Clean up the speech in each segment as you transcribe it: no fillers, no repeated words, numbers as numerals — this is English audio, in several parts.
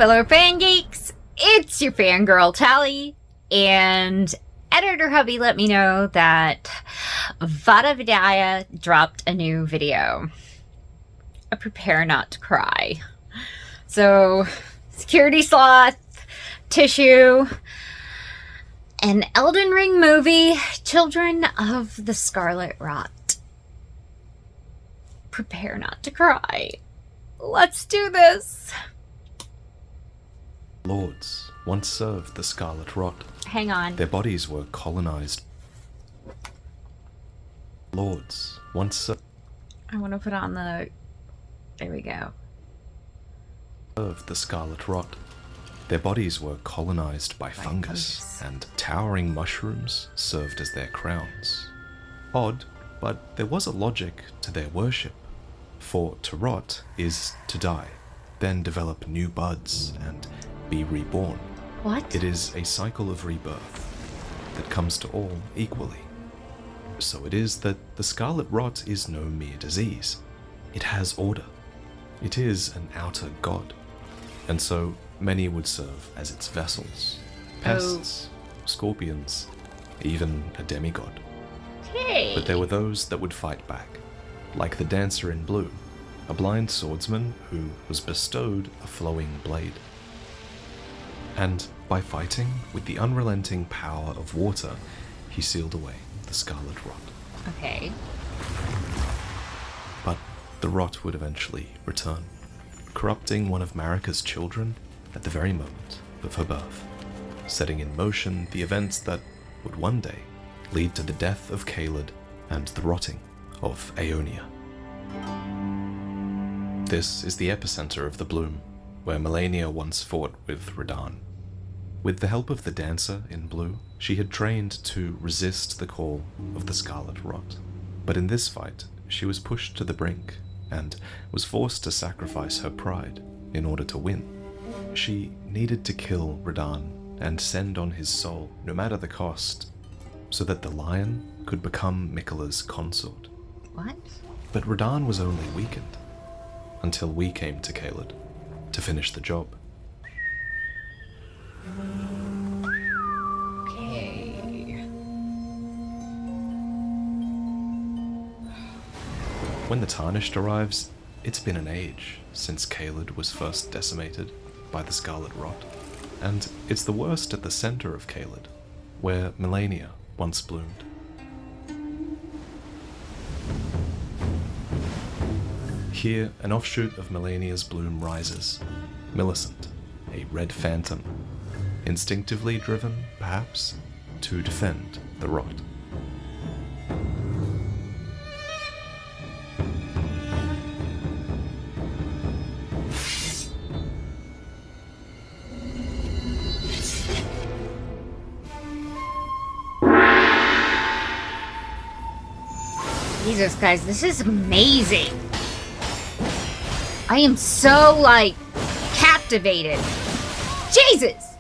Hello, fan geeks! It's your fangirl Tally, and editor hubby let me know that VaatiVidya's dropped a new video. A prepare not to cry. So, security sloth, tissue, an Elden Ring movie, Children of the Scarlet Rot. Prepare not to cry. Let's do this. Lords once served the Scarlet Rot. Hang on. Their bodies were colonized. Lords once served I want to put on the... There we go. the Scarlet Rot. Their bodies were colonized by fungus, and towering mushrooms served as their crowns. Odd, but there was a logic to their worship. For to rot is to die, then develop new buds and be reborn. What? It is a cycle of rebirth that comes to all equally. So it is that the Scarlet Rot is no mere disease. It has order. It is an outer god. And so many would serve as its vessels. Pests, scorpions, even a demigod. Hey. But there were those that would fight back, like the dancer in blue, a blind swordsman who was bestowed a flowing blade. And by fighting with the unrelenting power of water, he sealed away the Scarlet Rot. Okay. But the rot would eventually return, corrupting one of Marika's children at the very moment of her birth, setting in motion the events that would one day lead to the death of Caelid and the rotting of Aeonia. This is the epicenter of the bloom, where Malenia once fought with Radahn. With the help of the dancer in blue, she had trained to resist the call of the Scarlet Rot. But in this fight, she was pushed to the brink and was forced to sacrifice her pride in order to win. She needed to kill Radahn and send on his soul, no matter the cost, so that the lion could become Miquella's consort. What? But Radahn was only weakened, until we came to Caelid to finish the job. Okay. When the Tarnished arrives, it's been an age since Caelid was first decimated by the Scarlet Rot, and it's the worst at the center of Caelid, where Malenia once bloomed. Here, an offshoot of Malenia's bloom rises, Millicent, a red phantom, instinctively driven, perhaps, to defend the Rot. Jesus, guys, this is amazing. I am so, like, captivated. Jesus!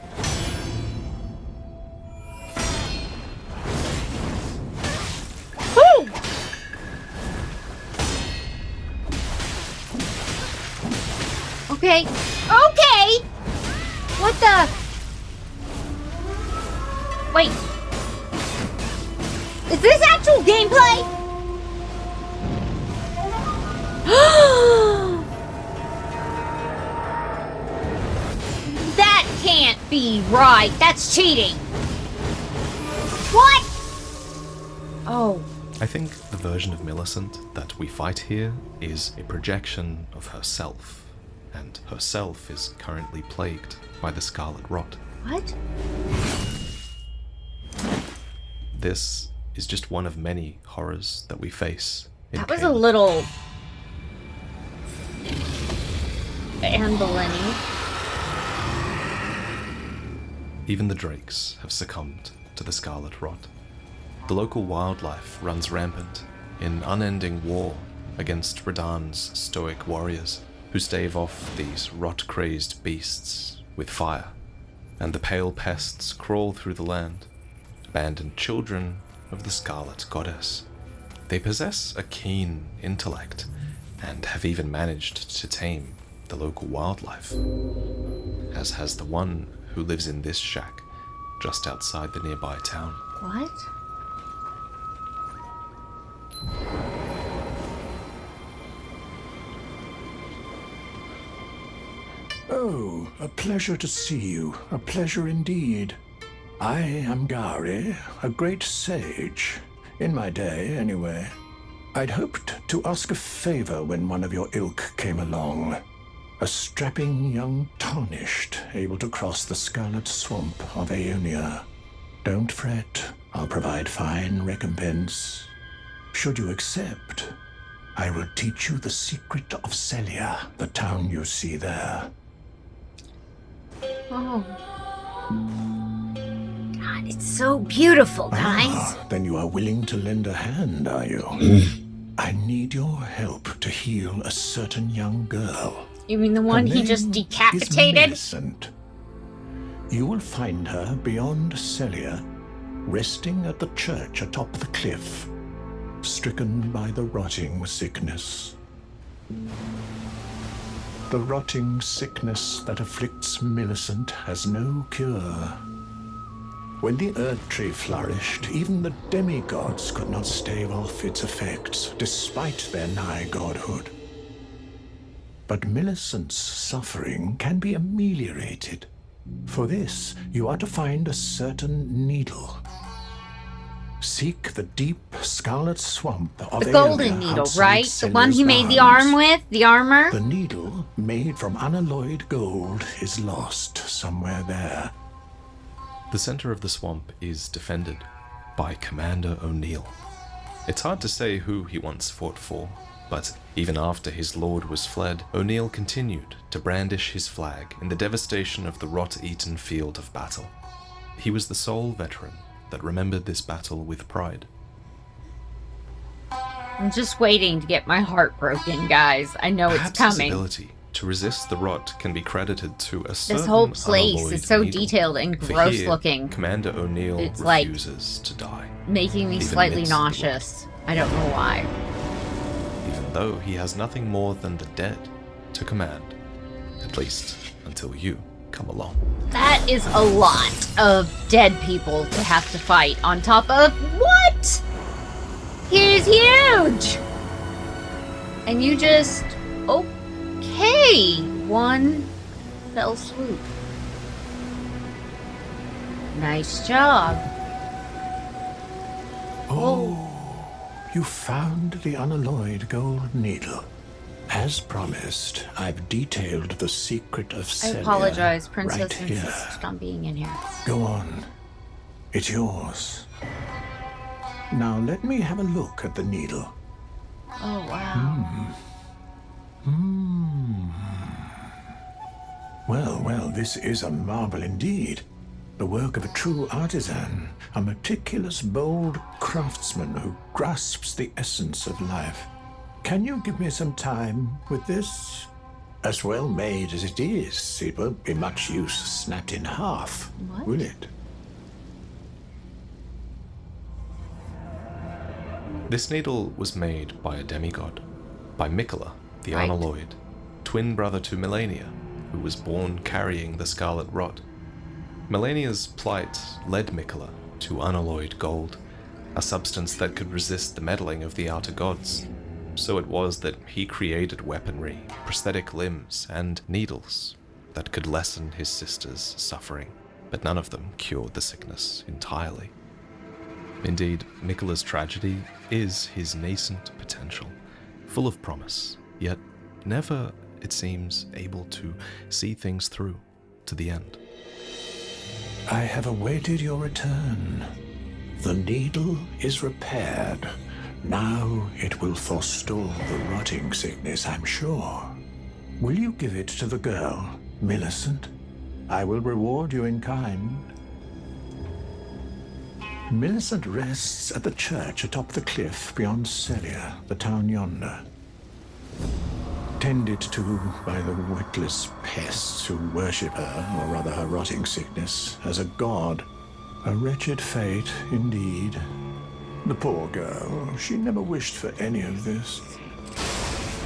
Woo! Okay. Okay! What the? Wait. Is this actual gameplay? That can't be right. That's cheating. What? Oh. I think the version of Millicent that we fight here is a projection of herself, and herself is currently plagued by the Scarlet Rot. What? This is just one of many horrors that we face in That was Caelid. a little... Anne Boleyn. Even the drakes have succumbed to the Scarlet Rot. The local wildlife runs rampant in unending war against Radahn's stoic warriors, who stave off these rot-crazed beasts with fire. And the pale pests crawl through the land, abandoned children of the Scarlet Goddess. They possess a keen intellect and have even managed to tame the local wildlife. as has the one who lives in this shack just outside the nearby town. What? Oh, a pleasure to see you. A pleasure indeed. I am Gari, a great sage. In my day, anyway. I'd hoped to ask a favor when one of your ilk came along. A strapping young tarnished, able to cross the Scarlet Swamp of Aeonia. Don't fret, I'll provide fine recompense. Should you accept, I will teach you the secret of Celia, the town you see there. Oh. God, it's so beautiful, guys. Then you are willing to lend a hand, are you? I need your help to heal a certain young girl. You mean the one Her he name just is decapitated? Millicent. You will find her beyond Celia, resting at the church atop the cliff, stricken by the rotting sickness. The rotting sickness that afflicts Millicent has no cure. When the Earth Tree flourished, even the demigods could not stave off its effects, despite their nigh godhood. But Millicent's suffering can be ameliorated. For this, you are to find a certain needle. Seek the deep Scarlet Swamp of The golden Aeonia needle, outside right? The one he Celia's made the bounds. arm with? The armor? The needle, made from unalloyed gold, is lost somewhere there. The center of the swamp is defended by Commander O'Neill. It's hard to say who he once fought for, but even after his lord was fled, O'Neill continued to brandish his flag in the devastation of the rot-eaten field of battle. He was the sole veteran that remembered this battle with pride. I'm just waiting to get my heart broken, guys. I know Perhaps it's coming. his ability to resist the rot can be credited to a certain This whole place unalloyed is so needle. detailed and For gross here, looking, Commander O'Neill It's like- refuses to die, making me even slightly amidst the rot. nauseous. I don't know why. even though he has nothing more than the dead to command, at least until you come along. That is a lot of dead people to have to fight on top of what? He's huge! And you just... okay. One fell swoop. Nice job. Oh, you found the unalloyed gold needle. As promised, I've detailed the secret of I Celia apologize. Princess right here. insisted on being in here. Go on. It's yours. Now let me have a look at the needle. Oh, wow. Well, this is a marvel indeed. The work of a true artisan, a meticulous, bold craftsman who grasps the essence of life. Can you give me some time with this? As well made as it is, it won't be much use snapped in half, What? will it? This needle was made by a demigod, by Mikola, the Right. unalloyed, twin brother to Melania, who was born carrying the scarlet rot. Melania's plight led Mikola to unalloyed gold, a substance that could resist the meddling of the outer gods. So it was that he created weaponry, prosthetic limbs, and needles that could lessen his sister's suffering, but none of them cured the sickness entirely. Indeed, Mikola's tragedy is his nascent potential, full of promise, yet never, it seems, able to see things through to the end. I have awaited your return. The needle is repaired. Now it will forestall the rotting sickness, I'm sure. Will you give it to the girl, Millicent? I will reward you in kind. Millicent rests at the church atop the cliff beyond Celia, the town yonder. Tended to by the witless pests who worship her, or rather her rotting sickness, as a god. A wretched fate, indeed. The poor girl, she never wished for any of this.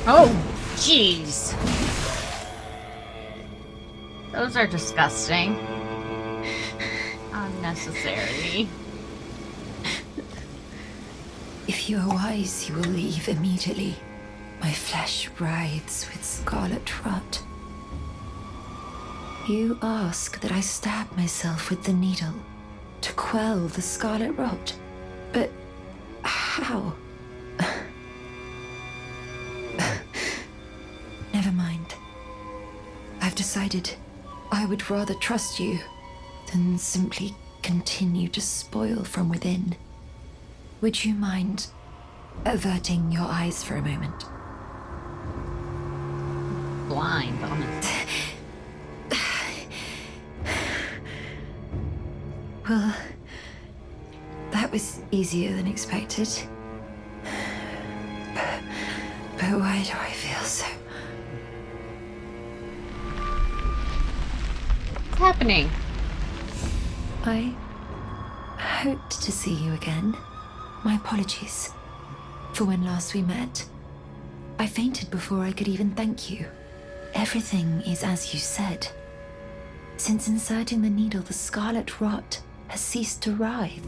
Oh, jeez. Those are disgusting. Unnecessary. If you are wise, you will leave immediately. My flesh writhes with scarlet rot. You ask that I stab myself with the needle to quell the scarlet rot. But how? Never mind. I've decided I would rather trust you than simply continue to spoil from within. Would you mind averting your eyes for a moment? Blind on it. Well, that was easier than expected. But why do I feel so... What's happening? I hoped to see you again. My apologies for when last we met. I fainted before I could even thank you. Everything is as you said. Since inserting the needle, the scarlet rot has ceased to writhe.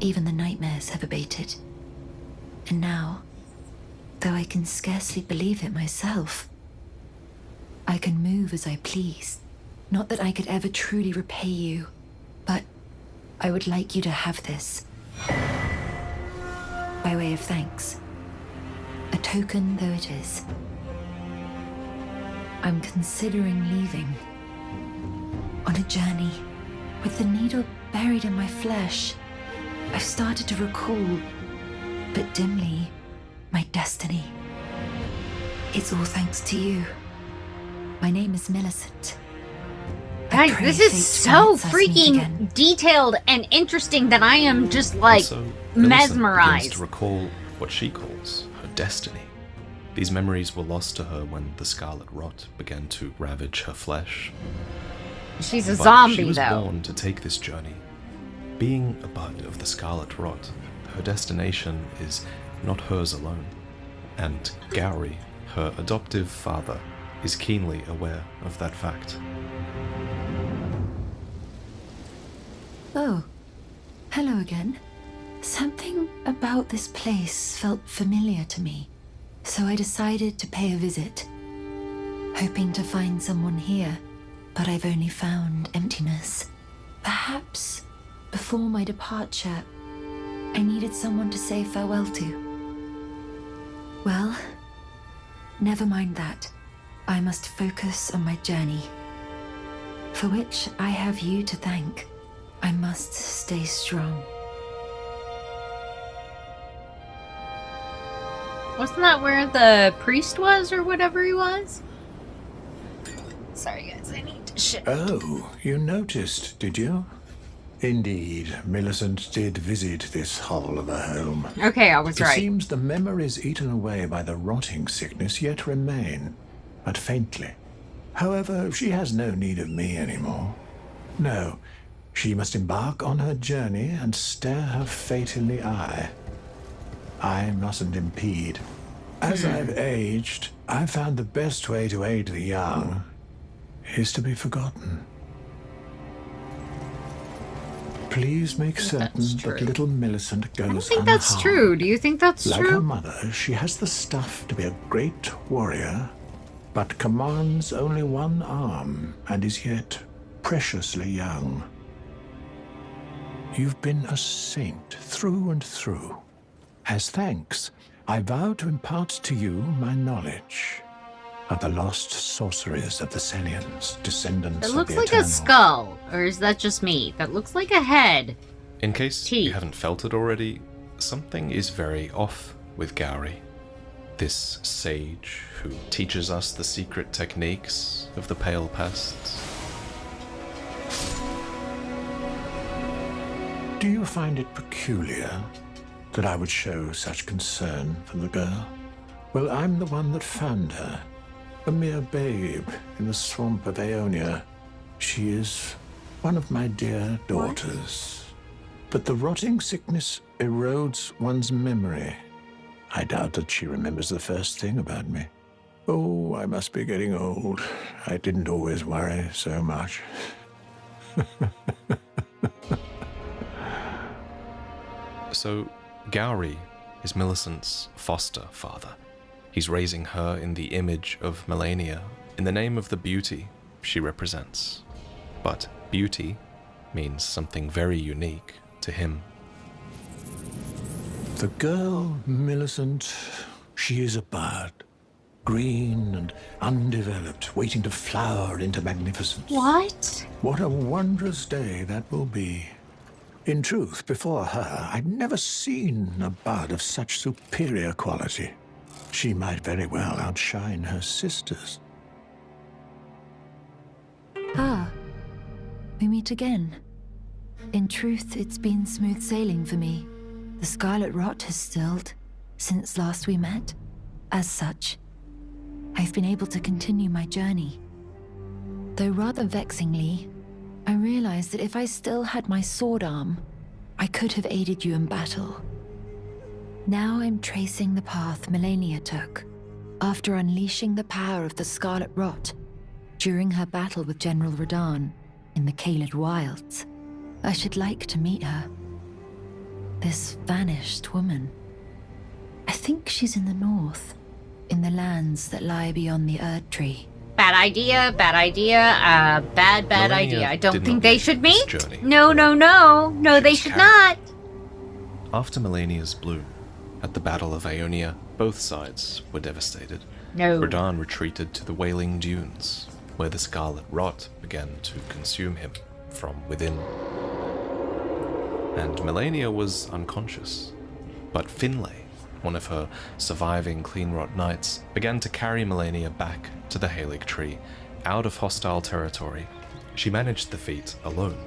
Even the nightmares have abated. And now, though I can scarcely believe it myself, I can move as I please. Not that I could ever truly repay you, but I would like you to have this. By way of thanks. A token though it is. I'm considering leaving. On a journey. With the needle buried in my flesh, I've started to recall, but dimly, my destiny. It's all thanks to you. My name is Millicent. Guys, this is so freaking detailed and interesting that I am just like Also, Millicent begins mesmerized. to recall what she calls her destiny. These memories were lost to her when the scarlet rot began to ravage her flesh. She's a But zombie, she was though. born to take this journey. Being a bud of the scarlet rot, her destination is not hers alone. And Gowry, her adoptive father, is keenly aware of that fact. Oh, hello again. Something about this place felt familiar to me, so I decided to pay a visit, hoping to find someone here, but I've only found emptiness. Perhaps before my departure, I needed someone to say farewell to. Well, never mind that. I must focus on my journey, for which I have you to thank. I must stay strong. Wasn't that where the priest was, or whatever he was? Sorry, guys, I need to shit. Oh, you noticed, did you? Indeed, Millicent did visit this hovel of a home. Okay, I was It right. seems the memories eaten away by the rotting sickness yet remain, but faintly. However, she has no need of me anymore. No, she must embark on her journey and stare her fate in the eye. I mustn't impede. As I've aged, I've found the best way to aid the young is to be forgotten. Please make certain that little Millicent goes I don't think that's unharmed. true. Do you think that's Like her true? mother, she has the stuff to be a great warrior, but commands only one arm and is yet preciously young. You've been a saint through and through. As thanks, I vow to impart to you my knowledge of the lost sorceries of the Selians, descendants It of looks the like a Eternal. skull, or is that just me? That looks like a head. In case Teeth. you haven't felt it already, something is very off with Gowry. This sage who teaches us the secret techniques of the Pale Pests. Do you find it peculiar that I would show such concern for the girl? Well, I'm the one that found her. A mere babe in the swamp of Aeonia. She is one of my dear daughters. But the rotting sickness erodes one's memory. I doubt that she remembers the first thing about me. Oh, I must be getting old. I didn't always worry so much. So, Gowry is Millicent's foster father. He's raising her in the image of Melania, in the name of the beauty she represents. But beauty means something very unique to him. The girl, Millicent, she is a bud. Green and undeveloped, waiting to flower into magnificence. What? What a wondrous day that will be. In truth, before her, I'd never seen a bud of such superior quality. She might very well outshine her sisters. Ah, we meet again. In truth, it's been smooth sailing for me. The Scarlet Rot has stilled since last we met. As such, I've been able to continue my journey. Though rather vexingly, I realized that if I still had my sword arm, I could have aided you in battle. Now I'm tracing the path Melania took after unleashing the power of the Scarlet Rot during her battle with General Radahn in the Caelid Wilds. I should like to meet her. This vanished woman. I think she's in the north, in the lands that lie beyond the Erd Tree. Bad idea, bad idea, bad Melania idea. I don't did think not they make should this meet. journey. No, they was should carried. not. After Melania's bloom, at the Battle of Aeonia, both sides were devastated. No. Radahn retreated to the Wailing Dunes, where the Scarlet Rot began to consume him from within. And Melania was unconscious. But Finlay, one of her surviving Cleanrot knights, began to carry Melania back to the Halig Tree, out of hostile territory. She managed the feat alone,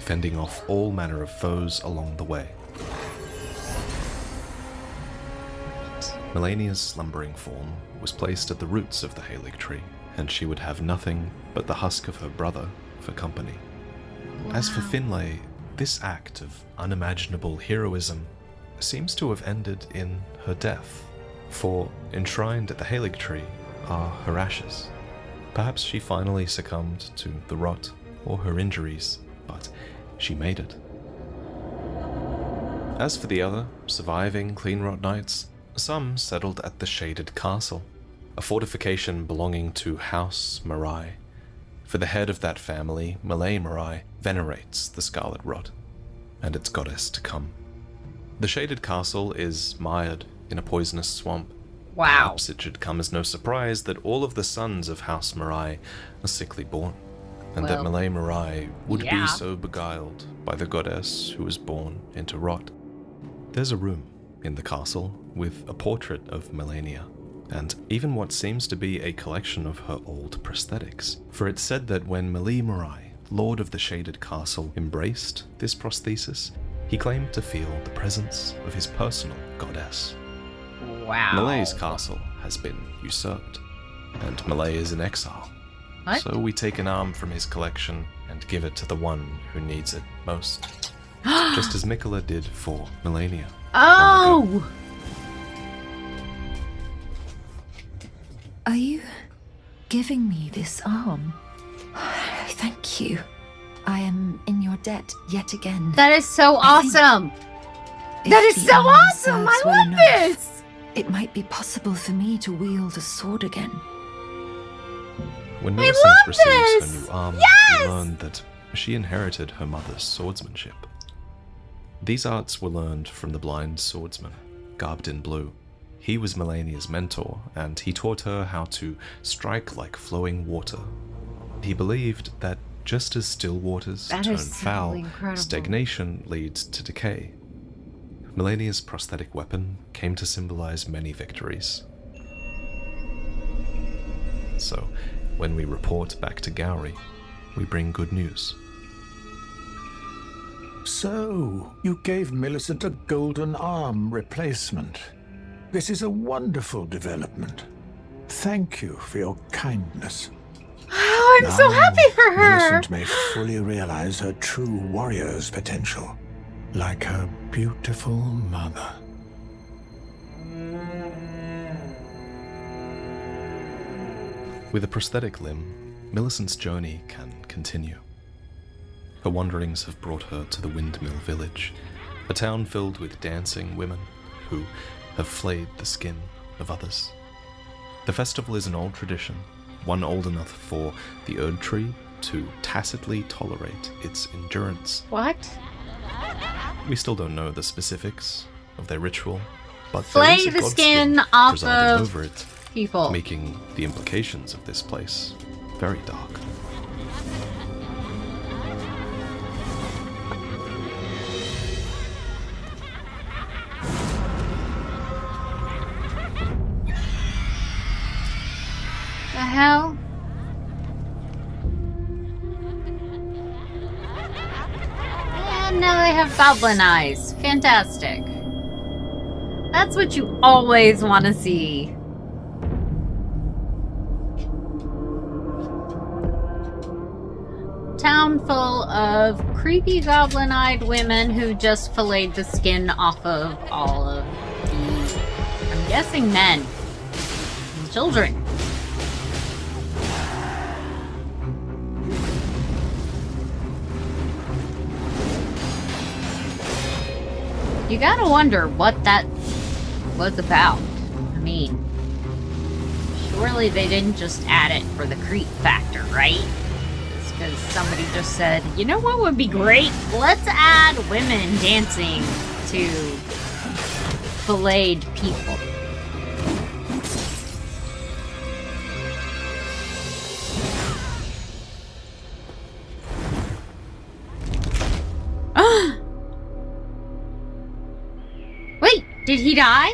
fending off all manner of foes along the way. Melania's slumbering form was placed at the roots of the Halig Tree, and she would have nothing but the husk of her brother for company. As for Finlay, this act of unimaginable heroism seems to have ended in her death, for enshrined at the Halig Tree are her ashes. Perhaps she finally succumbed to the rot or her injuries, but she made it. As for the other surviving Cleanrot knights, some settled at the Shaded Castle, a fortification belonging to House Marai. For the head of that family, Malay Marai, venerates the Scarlet Rot and its goddess to come. The Shaded Castle is mired in a poisonous swamp. Wow. Perhaps it should come as no surprise that all of the sons of House Marai are sickly born, and that Well, Malay Marai would yeah. be so beguiled by the goddess who was born into rot. There's a room in the castle with a portrait of Melania, and even what seems to be a collection of her old prosthetics, for it's said that when Malay Marai, Lord of the Shaded Castle, embraced this prosthesis, he claimed to feel the presence of his personal goddess. Wow. Malay's castle has been usurped, and Malay is in exile. What? So we take an arm from his collection and give it to the one who needs it most. Just as Mikola did for Melania. Oh! Are you giving me this arm? Thank you. I am in your debt yet again. That is so I think awesome! If That is the so arm awesome! serves I well love enough, this! It might be possible for me to wield a sword again. When I Millicent love receives this! her new arm, Yes! we learn that she inherited her mother's swordsmanship. These arts were learned from the blind swordsman, garbed in blue. He was Melania's mentor, and he taught her how to strike like flowing water. He believed that just as still waters That turn is so foul, incredible. stagnation leads to decay. Melania's prosthetic weapon came to symbolize many victories. So, when we report back to Gowry, we bring good news. So, you gave Millicent a golden arm replacement. This is a wonderful development. Thank you for your kindness. Oh, I'm so Now, happy for her! Millicent may fully realize her true warrior's potential, like her beautiful mother. With a prosthetic limb, Millicent's journey can continue. Her wanderings have brought her to the Windmill Village, a town filled with dancing women who have flayed the skin of others. The festival is an old tradition, one old enough for the Erd Tree to tacitly tolerate its endurance. What? We still don't know the specifics of their ritual, but Flay there is a the god skin off presiding of over it, people. making the implications of this place very dark. The hell? And now they have goblin eyes. Fantastic. That's what you always want to see. Town full of creepy goblin-eyed women who just filleted the skin off of all of the, I'm guessing, men and children. You gotta wonder what that was about. I mean, surely they didn't just add it for the creep factor, right? It's because somebody just said, you know what would be great? Let's add women dancing to filleted people. Wait, did he die?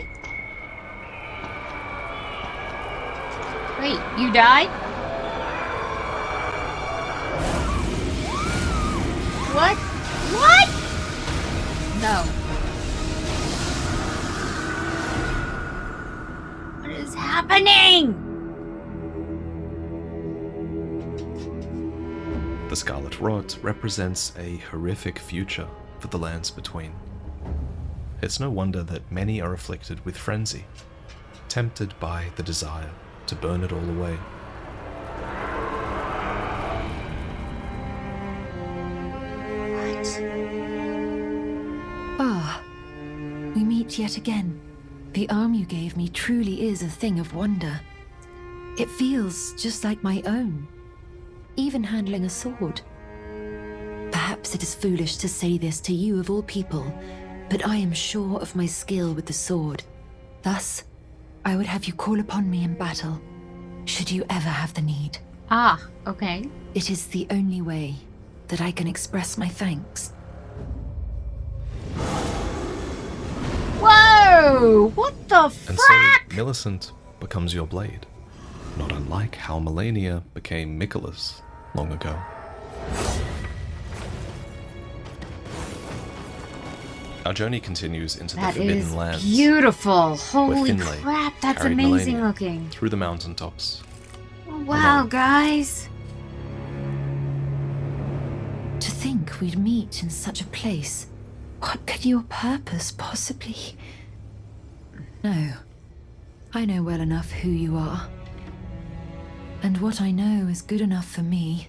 Wait, you died? What? What? No. What is happening? The Scarlet Rot represents a horrific future for the lands between. It's no wonder that many are afflicted with frenzy, tempted by the desire to burn it all away. Ah, we meet yet again. The arm you gave me truly is a thing of wonder. It feels just like my own, even handling a sword. Perhaps it is foolish to say this to you of all people, but I am sure of my skill with the sword. Thus, I would have you call upon me in battle, should you ever have the need. Ah, okay. It is the only way that I can express my thanks. Whoa! What the And frack? so Millicent becomes your blade, not unlike how Melania became Miquella's long ago. Our journey continues into the That Forbidden is Lands, beautiful. where Holy Finlay crap, that's carried amazing Melania looking. through the mountaintops. Wow, alone. guys. To think we'd meet in such a place. What could your purpose possibly... No. I know well enough who you are. And what I know is good enough for me.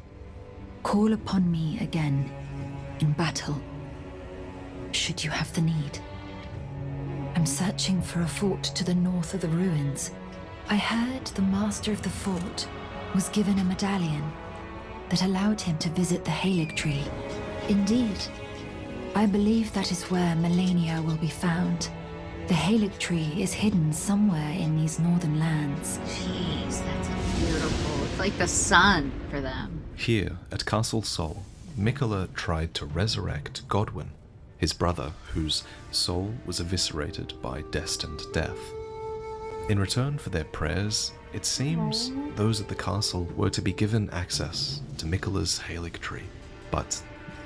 Call upon me again, in battle, should you have the need. I'm searching for a fort to the north of the ruins. I heard the master of the fort was given a medallion that allowed him to visit the Halig Tree. Indeed, I believe that is where Melania will be found. The Halig Tree is hidden somewhere in these northern lands. Jeez, that's beautiful. It's like the sun for them. Here, at Castle Sol, Miquella tried to resurrect Godwyn, his brother whose soul was eviscerated by destined death. In return for their prayers, it seems those at the castle were to be given access to Miquella's Halig Tree, but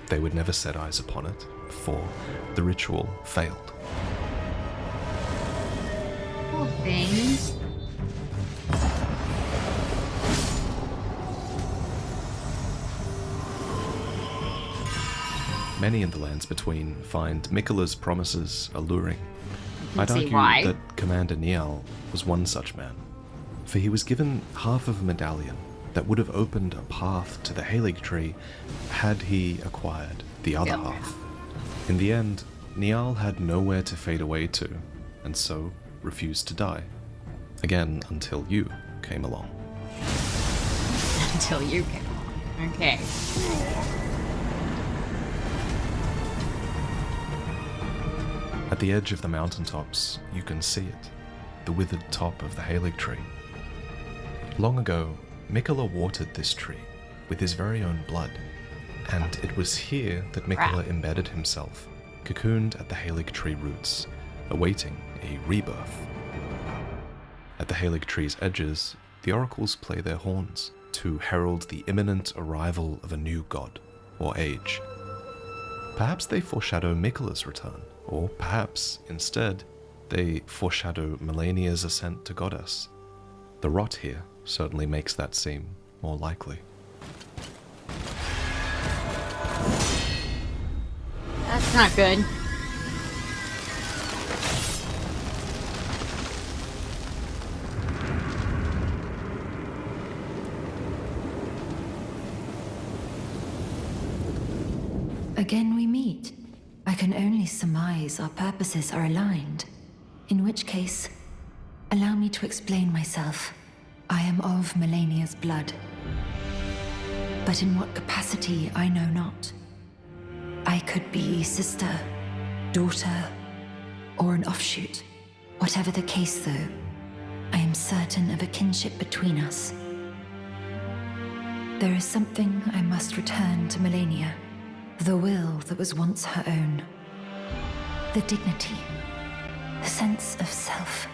they would never set eyes upon it, for the ritual failed. Poor things. Many in the lands between find Miquella's promises alluring. I'd see argue why. that Commander Niall was one such man, for he was given half of a medallion that would have opened a path to the Halig tree had he acquired the other half. In the end, Niall had nowhere to fade away to, and so refused to die. Again, until you came along. Until you came along. Okay. At the edge of the mountaintops, you can see it, the withered top of the Halig tree. Long ago, Mikola watered this tree with his very own blood, and it was here that Mikola embedded himself, cocooned at the Halig tree roots, awaiting a rebirth. At the Halig tree's edges, the oracles play their horns to herald the imminent arrival of a new god, or age. Perhaps they foreshadow Mikola's return, or perhaps, instead, they foreshadow Melania's ascent to goddess. The rot here certainly makes that seem more likely. That's not good. Again we meet. I can only surmise our purposes are aligned. In which case, allow me to explain myself. I am of Melania's blood. But in what capacity, I know not. I could be sister, daughter, or an offshoot. Whatever the case, though, I am certain of a kinship between us. There is something I must return to Melania. The will that was once her own. The dignity, the sense of self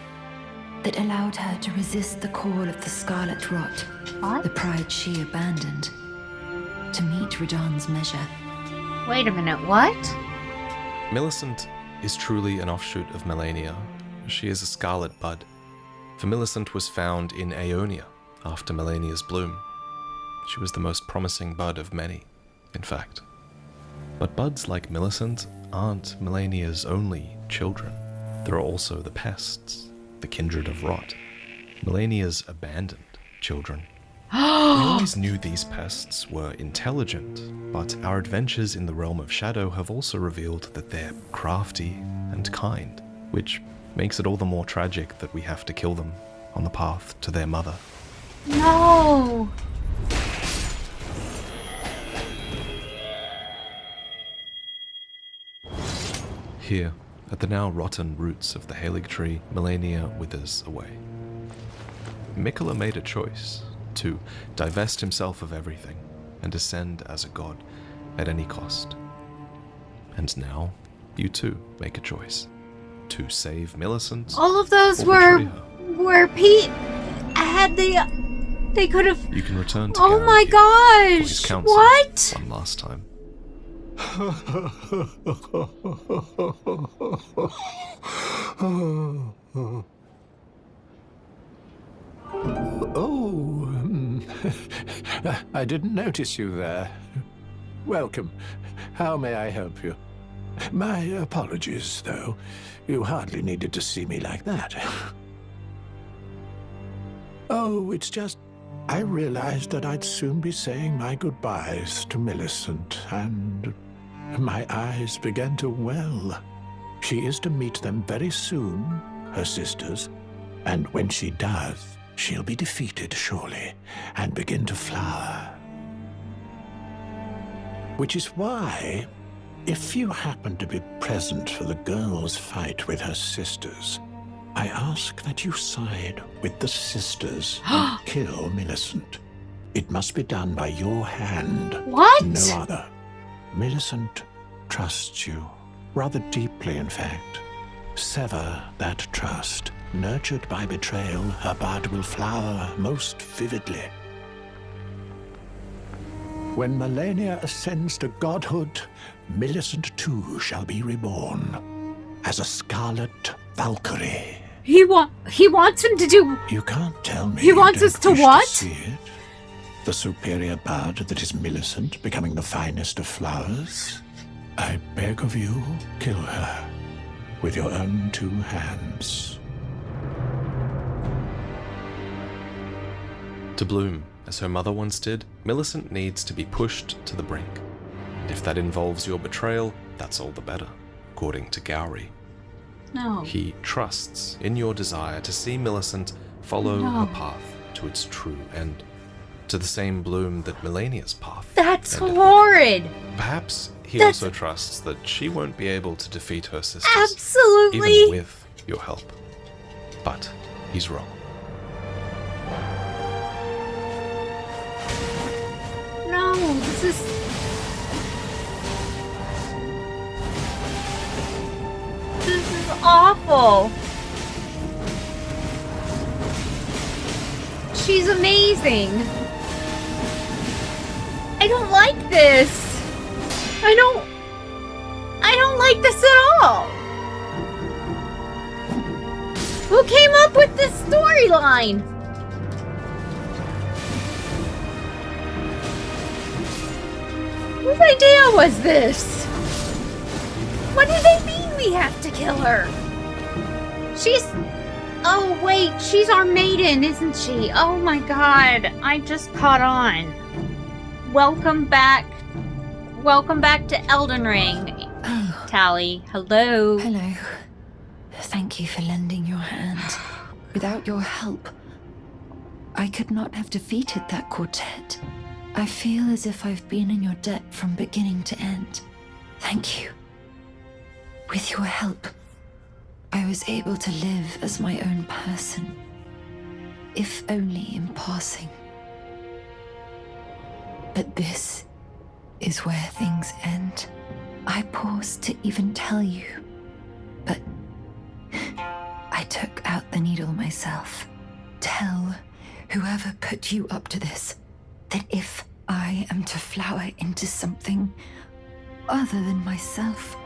that allowed her to resist the call of the Scarlet Rot, the pride she abandoned, to meet Radahn's measure. Wait a minute, what? Millicent is truly an offshoot of Melania. She is a scarlet bud, for Millicent was found in Aeonia after Melania's bloom. She was the most promising bud of many, in fact. But buds like Millicent aren't Melania's only children. There are also the pests, the kindred of rot, Melania's abandoned children. We always knew these pests were intelligent, but our adventures in the realm of shadow have also revealed that they're crafty and kind, which makes it all the more tragic that we have to kill them on the path to their mother. No! Here, at the now rotten roots of the Halig tree, Melania withers away. Mikola made a choice to divest himself of everything and ascend as a god at any cost. And now, you too make a choice to save Millicent. All of those or betray her. were Pete had they could have. You can return to Oh my Gary for his gosh! counsel What? one last time. I didn't notice you there. Welcome. How may I help you? My apologies, though. You hardly needed to see me like that. Oh, it's just... I realized that I'd soon be saying my goodbyes to Millicent, and my eyes began to well. She is to meet them very soon, her sisters, and when she does, she'll be defeated, surely, and begin to flower. Which is why, if you happen to be present for the girl's fight with her sisters, I ask that you side with the sisters and kill Millicent. It must be done by your hand. What? No other. Millicent trusts you, rather deeply in fact. Sever that trust. Nurtured by betrayal, her bud will flower most vividly. When Melania ascends to godhood, Millicent too shall be reborn as a scarlet Valkyrie. He wants him to do. You can't tell me. He wants you us don't to wish what? see it. The superior bud that is Millicent becoming the finest of flowers. I beg of you, kill her with your own two hands. To bloom, as her mother once did, Millicent needs to be pushed to the brink. And if that involves your betrayal, that's all the better, according to Gowrie. No. He trusts in your desire to see Millicent follow her path to its true end, to the same bloom that Melania's path That's ended. horrid. Perhaps he also trusts that she won't be able to defeat her sisters, Absolutely. even with your help. But he's wrong. No, this is... This is awful. She's amazing. I don't like this. I don't like this at all. Who came up with this storyline? Whose idea was this? What do they mean we have to kill her? She's... Oh, wait, she's our maiden, isn't she? Oh my god, I just caught on. Welcome back. Welcome back to Elden Ring. Oh. Tally, hello. Hello. Thank you for lending your hand. Without your help, I could not have defeated that quartet. I feel as if I've been in your debt from beginning to end. Thank you. With your help, I was able to live as my own person, if only in passing. But this is where things end. I paused to even tell you, but I took out the needle myself. Tell whoever put you up to this that if I am to flower into something other than myself,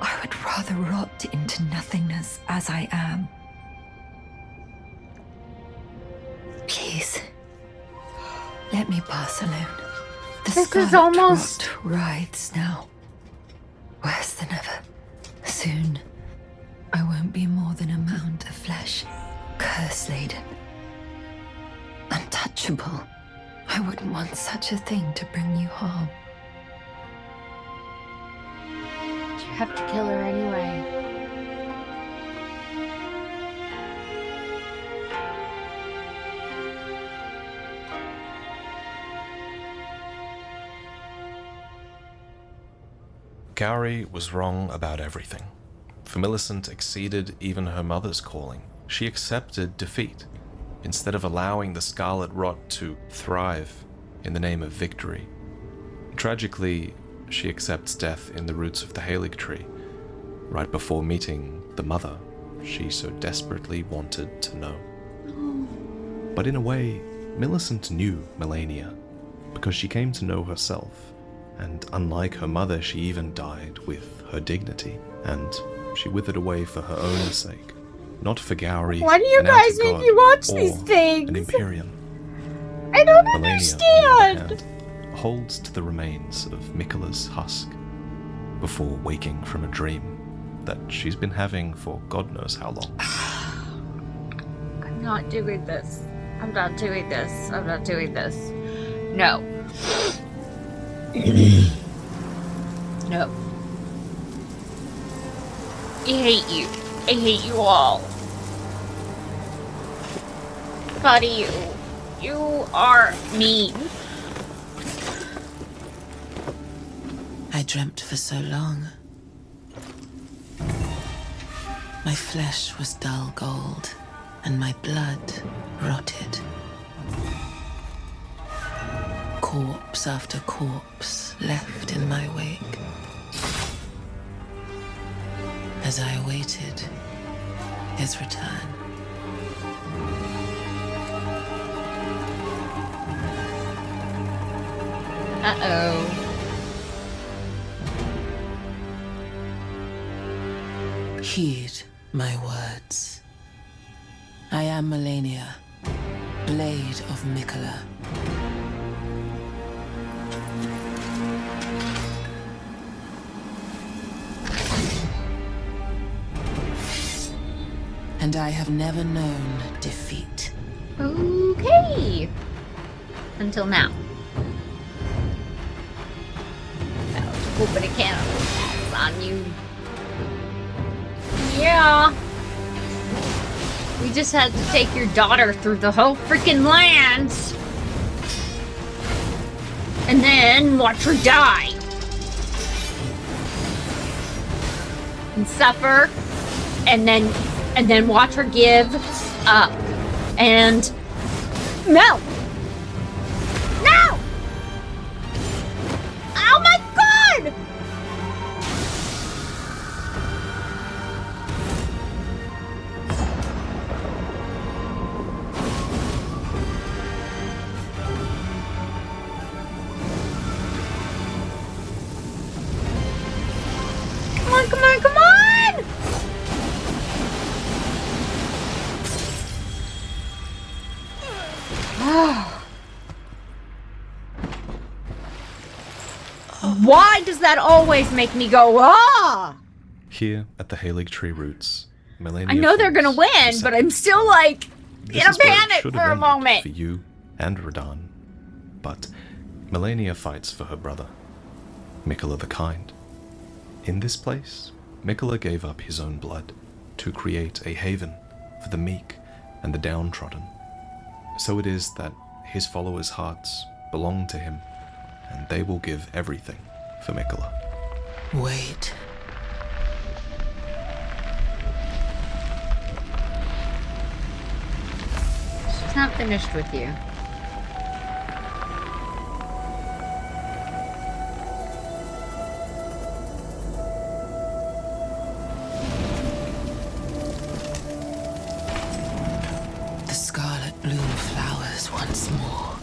I would rather rot into nothingness as I am. Please, let me pass alone. The This is Scarlet almost... rot writhes now. Worse than ever. Soon, I won't be more than a mound of flesh, curse-laden. Untouchable. I wouldn't want such a thing to bring you harm. You have to kill her anyway. Gowrie was wrong about everything. For Millicent exceeded even her mother's calling. She accepted defeat, instead of allowing the Scarlet Rot to thrive in the name of victory. Tragically, she accepts death in the roots of the Halig tree, right before meeting the mother she so desperately wanted to know. But in a way, Millicent knew Melania, because she came to know herself, and unlike her mother, she even died with her dignity, and she withered away for her own sake, not for Gowrie. Why do you an guys outer make god, me watch or these things? An Empyrean. I don't Melania, on the understand. other hand, holds to the remains of Miquella's husk before waking from a dream that she's been having for God knows how long. I'm not doing this. I'm not doing this. I'm not doing this. No. No. I hate you. I hate you all. Buddy, you are mean. I dreamt for so long. My flesh was dull gold, and my blood rotted. Corpse after corpse left in my wake. As I awaited his return. Uh-oh. Heed my words. I am Melania, Blade of Miquella. And I have never known defeat. Okay. Until now. That was open a can of on you. Yeah. We just had to take your daughter through the whole freaking lands. And then watch her die. And suffer. And then watch her give up. And no! No! Oh my god! Come on, come on, come on! Why does that always make me go, ah? Here at the Halig Tree roots, Melania I know they're gonna falls win, to but second. I'm still like This in a is where it panic should for have a ended moment. for you and Radahn. But Melania fights for her brother, Miquella the Kind. In this place, Miquella gave up his own blood to create a haven for the meek and the downtrodden. So it is that his followers' hearts belong to him, and they will give everything for Miquella. Wait. She's not finished with you. The scarlet bloom flowers once more.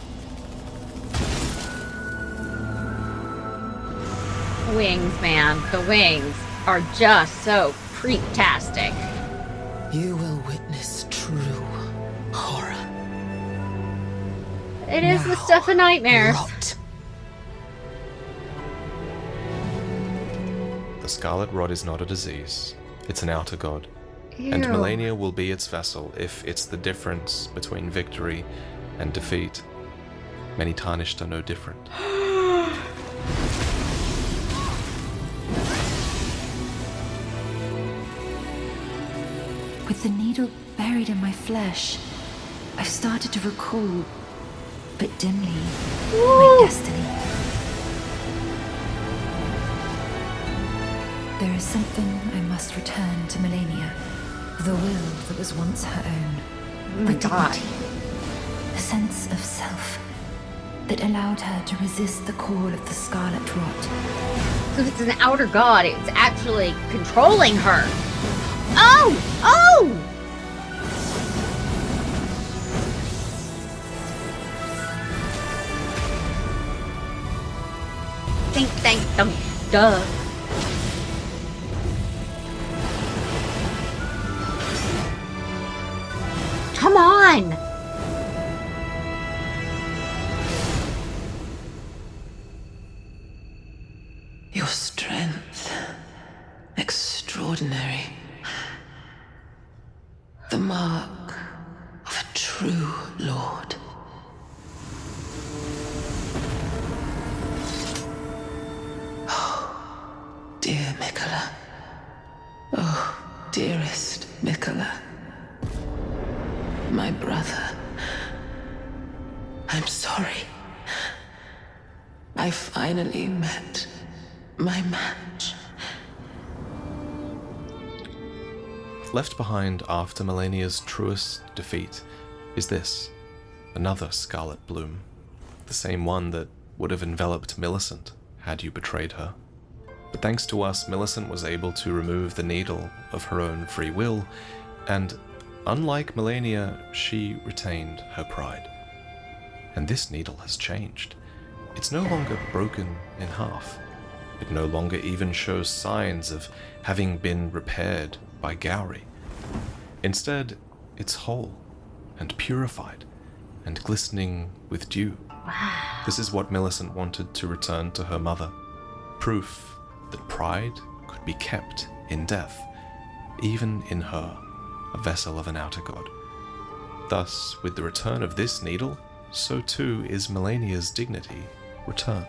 Wings, man. The wings are just so freak-tastic. You will witness true horror. It is the Now, stuff of nightmares. rot. The Scarlet Rot is not a disease, it's an outer god. Ew. And Melania will be its vessel if it's the difference between victory and defeat. Many tarnished are no different. With the needle buried in my flesh, I've started to recall, but dimly, my destiny. There is something I must return to Melania. The will that was once her own. Oh my The god. dignity, the sense of self that allowed her to resist the call of the Scarlet Rot. So if it's an outer god, it's actually controlling her. Oh! Oh! Think, think, dum, duh. Come on! Your strength, extraordinary. The mark of a true lord. Oh, dear Miquella. Oh, dearest Miquella. My brother. I'm sorry. I finally met my match. Left behind after Melania's truest defeat is this, another scarlet bloom, the same one that would have enveloped Millicent had you betrayed her. But thanks to us, Millicent was able to remove the needle of her own free will, and unlike Melania, she retained her pride. And this needle has changed. It's no longer broken in half. It no longer even shows signs of having been repaired by Gowry. Instead, it's whole and purified and glistening with dew. Wow. This is what Millicent wanted to return to her mother. Proof that pride could be kept in death, even in her, a vessel of an outer god. Thus, with the return of this needle, so too is Melania's dignity returned.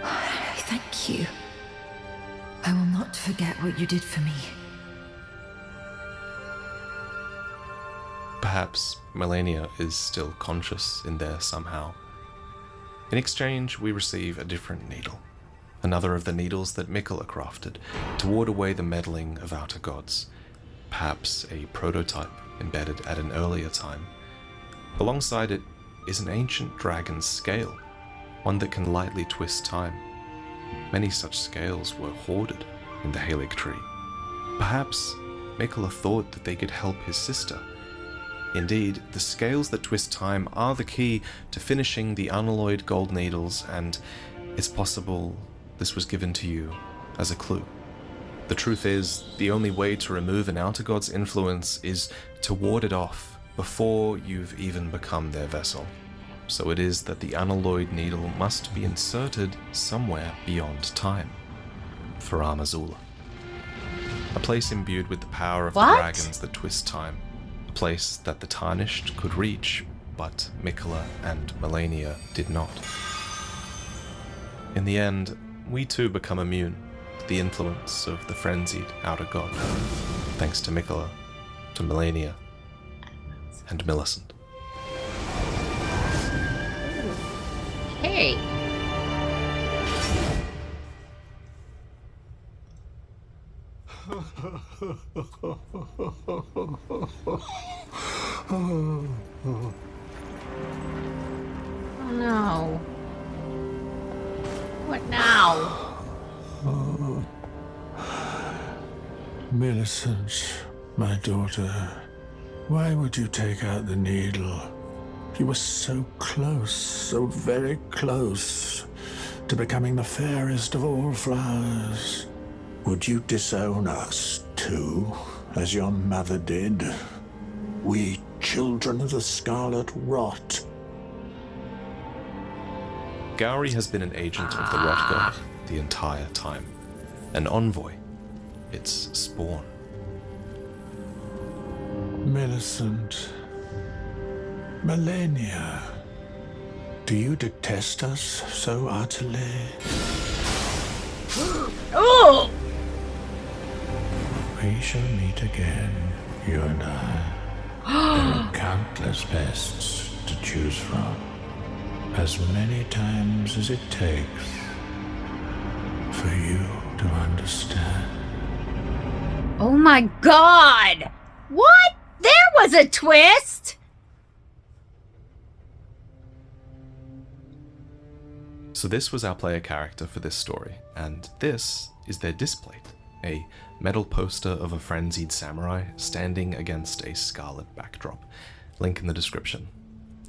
Thank you. I will not forget what you did for me. Perhaps Melania is still conscious in there somehow. In exchange, we receive a different needle. Another of the needles that Miquella crafted to ward away the meddling of outer gods. Perhaps a prototype embedded at an earlier time. Alongside it is an ancient dragon's scale, one that can lightly twist time. Many such scales were hoarded in the Halig tree. Perhaps Miquella thought that they could help his sister. Indeed, the scales that twist time are the key to finishing the unalloyed gold needles, and it's possible this was given to you as a clue. The truth is, the only way to remove an outer god's influence is to ward it off before you've even become their vessel. So it is that the unalloyed needle must be inserted somewhere beyond time. For Amazula. A place imbued with the power of the dragons that twist time. A place that the Tarnished could reach, but Miquella and Melania did not. In the end, we too become immune to the influence of the frenzied outer god, thanks to Miquella, to Melania, and Millicent. Hey. Oh no. What now? Millicent, my daughter, why would you take out the needle? You were so close, so very close, to becoming the fairest of all flowers. Would you disown us, too, as your mother did? We, children of the Scarlet Rot. Gowry has been an agent of the Rot God the entire time. An envoy. Its spawn. Millicent. Melania. Do you detest us so utterly? Oh! We shall meet again, you and I. There are countless bests to choose from. As many times as it takes for you to understand. Oh my god! What? There was a twist! So this was our player character for this story, and this is their displate, a metal poster of a frenzied samurai standing against a scarlet backdrop. Link in the description.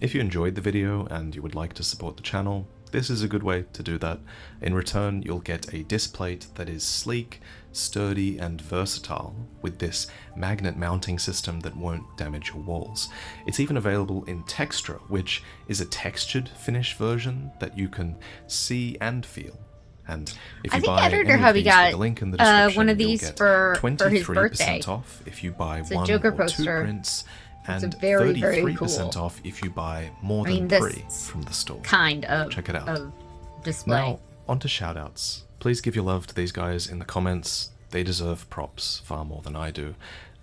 If you enjoyed the video and you would like to support the channel, this is a good way to do that. In return, you'll get a displate that is sleek, sturdy, and versatile with this magnet mounting system that won't damage your walls. It's even available in Textra, which is a textured finish version that you can see and feel. And if you buy Editor any of Hubby these got with a link in the description, one of you'll these get for his 23% birthday. off if you buy It's a one Joker or two poster. prints, It's and a very, 33% very cool. off if you buy more I mean, than this 3 from the store. Kind of, Check it out. of display. Now, on to shoutouts. Please give your love to these guys in the comments. They deserve props far more than I do.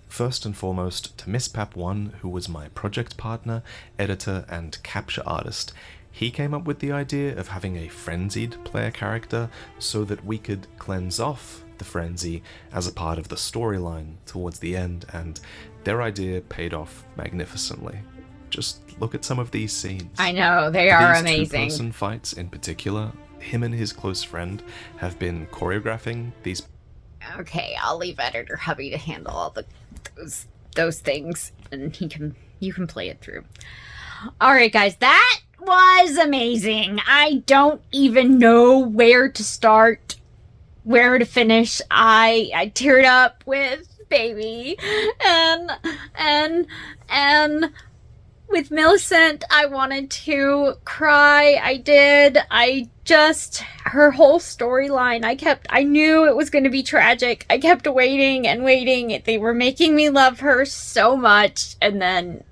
First and foremost, to Miss Pap1, who was my project partner, editor, and capture artist. He came up with the idea of having a frenzied player character so that we could cleanse off the frenzy as a part of the storyline towards the end, and their idea paid off magnificently. Just look at some of these scenes. I know, they are These amazing. two-person fights in particular, him and his close friend have been choreographing these. Okay, I'll leave Editor Hubby to handle all those things, and you can play it through. All right, guys, that was amazing. I don't even know where to start, where to finish. I teared up with Baby, and with Millicent, I wanted to cry. I did. Her whole storyline, I knew it was going to be tragic. I kept waiting and waiting. They were making me love her so much. And then,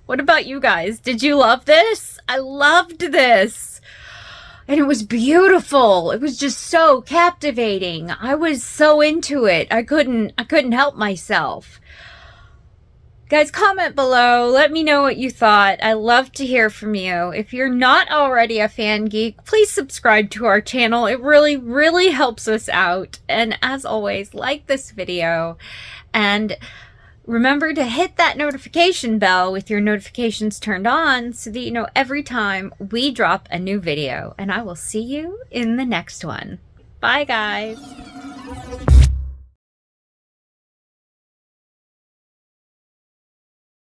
What about you guys? Did you love this? I loved this. And it was beautiful. It was just so captivating. I was so into it. I couldn't help myself. Guys, comment below. Let me know what you thought. I love to hear from you. If you're not already a fan geek, please subscribe to our channel. It really, really helps us out. And as always, like this video and remember to hit that notification bell with your notifications turned on so that you know every time we drop a new video. And I will see you in the next one. Bye, guys.